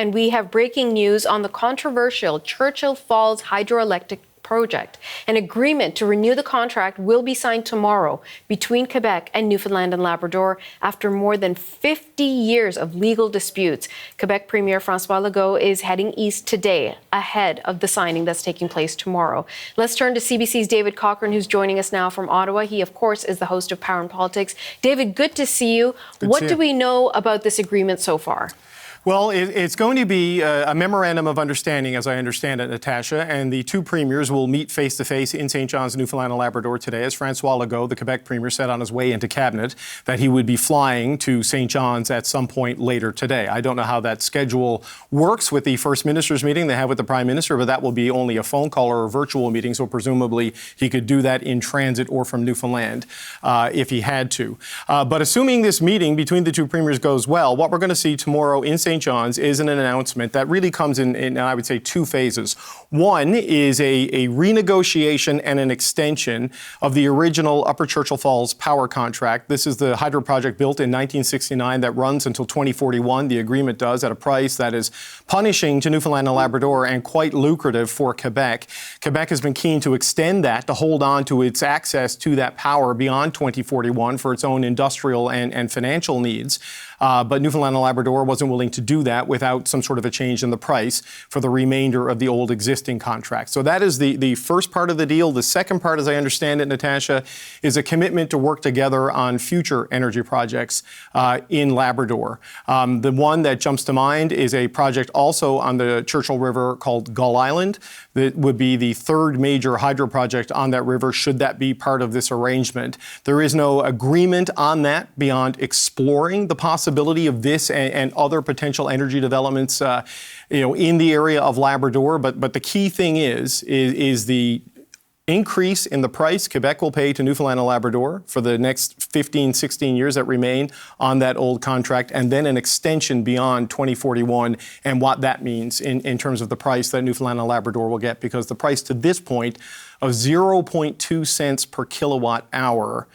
and we have breaking news on the controversial Churchill Falls hydroelectric project. An agreement to renew the contract will be signed tomorrow between Quebec and Newfoundland and Labrador after more than 50 years of legal disputes. Quebec Premier François Legault is heading east today ahead of the signing that's taking place tomorrow. Let's turn to CBC's David Cochran, who's joining us now from Ottawa. He, of course, is the host of Power and Politics. David, good to see you. What do we know about this agreement so far? Well, it's going to be a memorandum of understanding, as I understand it, Natasha, and the two premiers will meet face-to-face in St. John's, Newfoundland and Labrador today, as François Legault, the Quebec premier, said on his way into cabinet that he would be flying to St. John's at some point later today. I don't know how that schedule works with the First Minister's meeting they have with the Prime Minister, but that will be only a phone call or a virtual meeting, so presumably he could do that in transit or from Newfoundland if he had to. But assuming this meeting between the two premiers goes well, what we're going to see tomorrow in St. John's is an announcement that really comes in, I would say, two phases. One is a renegotiation and an extension of the original Upper Churchill Falls power contract. This is the hydro project built in 1969 that runs until 2041. The agreement does at a price that is punishing to Newfoundland and Labrador and quite lucrative for Quebec. Quebec has been keen to extend that, to hold on to its access to that power beyond 2041 for its own industrial and financial needs. But Newfoundland and Labrador wasn't willing to do that without some sort of a change in the price for the remainder of the old existing contract. So that is the first part of the deal. The second part, as I understand it, Natasha, is a commitment to work together on future energy projects in Labrador. The one that jumps to mind is a project also on the Churchill River called Gull Island. That would be the third major hydro project on that river, should that be part of this arrangement. There is no agreement on that beyond exploring the possibility of this and other potential energy developments in the area of Labrador. But the key thing is the increase in the price Quebec will pay to Newfoundland and Labrador for the next 15, 16 years that remain on that old contract, and then an extension beyond 2041 and what that means in terms of the price that Newfoundland and Labrador will get, because the price to this point of 0.2 cents per kilowatt hour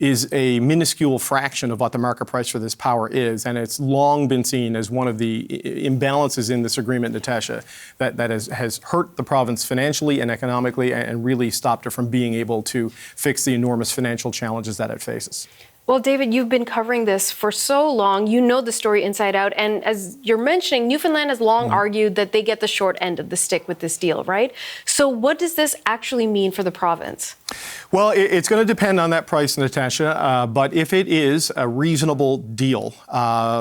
is a minuscule fraction of what the market price for this power is. And it's long been seen as one of the imbalances in this agreement, Natasha, that has hurt the province financially and economically and really stopped it from being able to fix the enormous financial challenges that it faces. Well, David, you've been covering this for so long. You know the story inside out. And as you're mentioning, Newfoundland has long argued that they get the short end of the stick with this deal, right? So what does this actually mean for the province? Well, it's going to depend on that price, Natasha. But if it is a reasonable deal,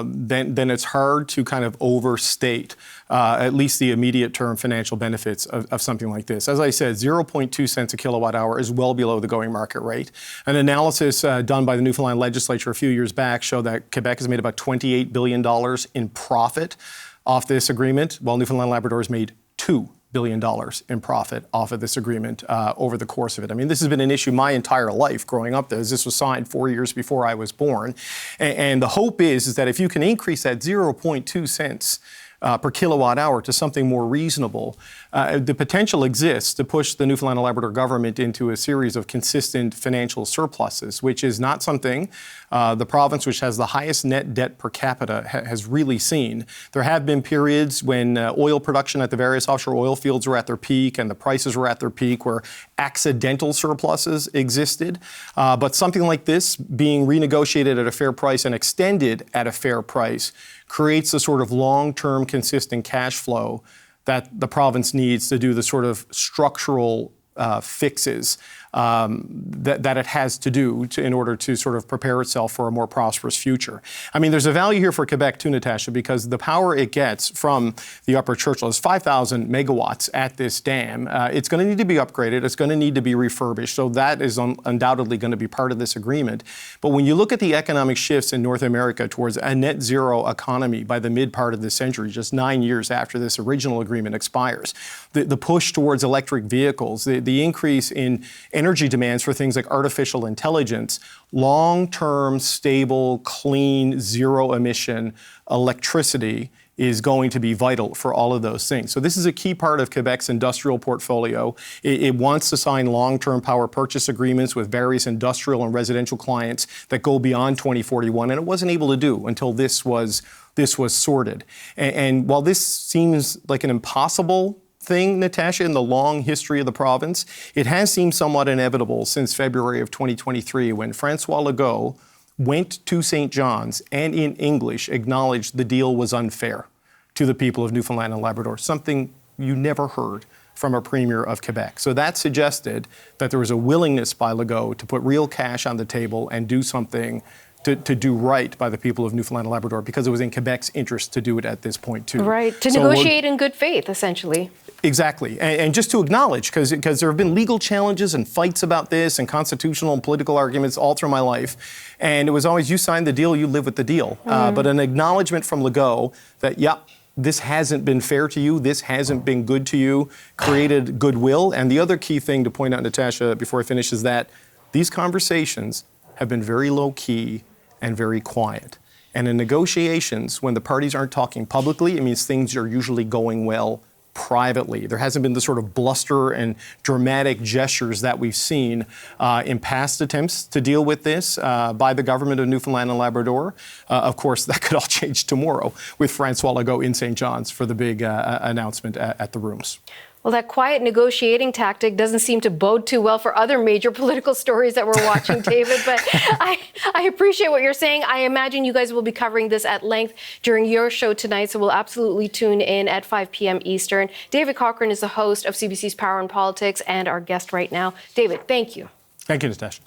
then it's hard to kind of overstate at least the immediate term financial benefits of something like this. As I said, 0.2 cents a kilowatt hour is well below the going market rate. An analysis done by the Newfoundland legislature a few years back showed that Quebec has made about $28 billion in profit off this agreement, while Newfoundland and Labrador has made $2 billion in profit off of this agreement over the course of it. I mean, this has been an issue my entire life growing up. This was signed 4 years before I was born. And the hope is that if you can increase that 0.2 cents per kilowatt hour to something more reasonable, the potential exists to push the Newfoundland and Labrador government into a series of consistent financial surpluses, which is not something the province, which has the highest net debt per capita, has really seen. There have been periods when oil production at the various offshore oil fields were at their peak and the prices were at their peak where accidental surpluses existed. But something like this being renegotiated at a fair price and extended at a fair price creates a sort of long-term consistent cash flow that the province needs to do the sort of structural fixes that it has to do in order to sort of prepare itself for a more prosperous future. I mean, there's a value here for Quebec too, Natasha, because the power it gets from the Upper Churchill is 5,000 megawatts at this dam. It's going to need to be upgraded. It's going to need to be refurbished. So that is undoubtedly going to be part of this agreement. But when you look at the economic shifts in North America towards a net zero economy by the mid part of this century, just 9 years after this original agreement expires, the push towards electric vehicles, the increase in energy demands for things like artificial intelligence, long-term, stable, clean, zero-emission electricity is going to be vital for all of those things. So this is a key part of Quebec's industrial portfolio. It wants to sign long-term power purchase agreements with various industrial and residential clients that go beyond 2041, and it wasn't able to do until this was sorted. And while this seems like an impossible thing, Natasha, in the long history of the province, it has seemed somewhat inevitable since February of 2023 when Francois Legault went to St. John's and in English acknowledged the deal was unfair to the people of Newfoundland and Labrador, something you never heard from a premier of Quebec. So that suggested that there was a willingness by Legault to put real cash on the table and do something to do right by the people of Newfoundland and Labrador, because it was in Quebec's interest to do it at this point, too. Right, to negotiate in good faith, essentially. Exactly. And just to acknowledge, because there have been legal challenges and fights about this and constitutional and political arguments all through my life. And it was always, you sign the deal, you live with the deal. But an acknowledgement from Legault that, this hasn't been fair to you, this hasn't been good to you, created goodwill. And the other key thing to point out, Natasha, before I finish, is that these conversations have been very low-key and very quiet. And in negotiations, when the parties aren't talking publicly, it means things are usually going well privately. There hasn't been the sort of bluster and dramatic gestures that we've seen in past attempts to deal with this by the government of Newfoundland and Labrador. Of course, that could all change tomorrow with Francois Legault in St. John's for the big announcement at the Rooms. Well, that quiet negotiating tactic doesn't seem to bode too well for other major political stories that we're watching, David, but I appreciate what you're saying. I imagine you guys will be covering this at length during your show tonight, so we'll absolutely tune in at 5 p.m. Eastern. David Cochrane is the host of CBC's Power and Politics and our guest right now. David, thank you. Thank you, Natasha.